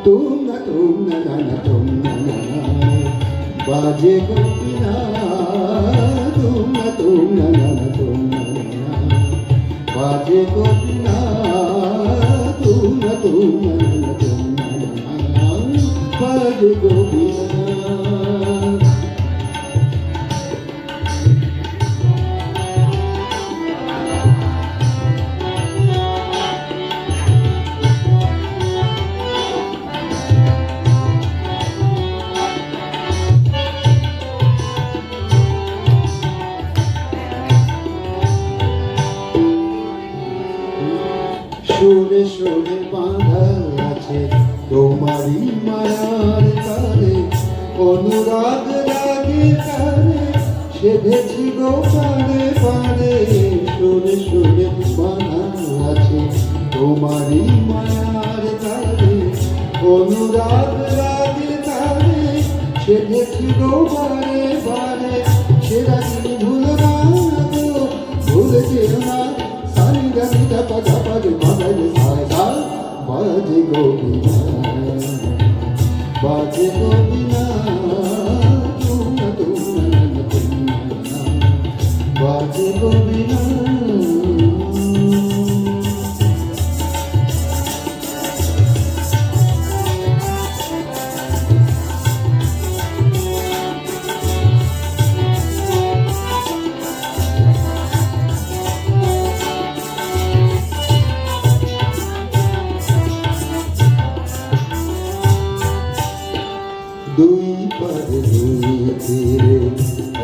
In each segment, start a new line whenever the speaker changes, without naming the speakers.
তুম না না না তুম না না বাজে গোপিনা তুম না না না তুম না না বাজে গোপিনা তুম না না তুম না না বাজে গোপিনা। সুরে সুরে বাঁধা আছে তোমারই মায়ার তারে, অনুরাগ রাগে তারে সেধেছি গো পারে পারে। সুরে সুরে বাঁধা আছে তোমারই মায়ার তারে, অনুরাগ রাগে তারে সেধেছি গো পারে পারে। সেরা কি ভুল না গো, ভুলে যেও না সারি গানি দাপা দাপা রে বাজারে সারা বাজে গোবিনা বাজে গোবিনা তুমনা তুমনা তুমনা বাজে গোবিনা। দুই পারে দুই তীরে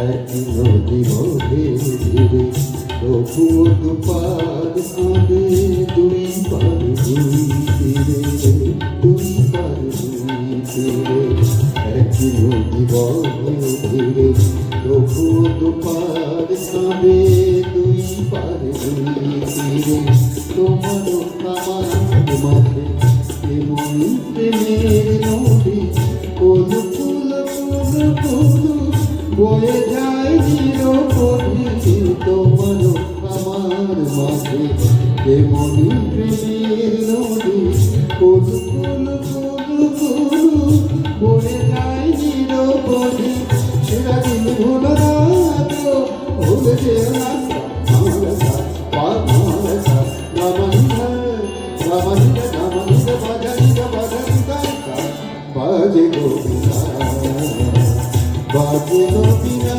একই নদী বহে ধীরে, তবুও দুপার কাঁদে। দুই পারে দুই তীরে দুই পারে দুই তীরে একই নদী বহে ধীরে, তবুও দুপার কাঁদে। দুই পারে দুই তীরে তোমার আমার মাঝে এমন প্রেমের নদী, ফুল ফুল ফুল ফুল বয়ে যায় নিরবধি। তোমার আমার মাঝে কেমনি প্রেমের নদী, ফুল ফুল ফুল ফুল বয়ে যায় নিরবধি। সেরা দিন ভুল না তো ভুলে যেও না আমার সাথ আমার সাথ রামানিধা রামানিধা রামানিধা বাজানিধা বাজানিধা বাজে গোবিনা বাজে গোবিনা।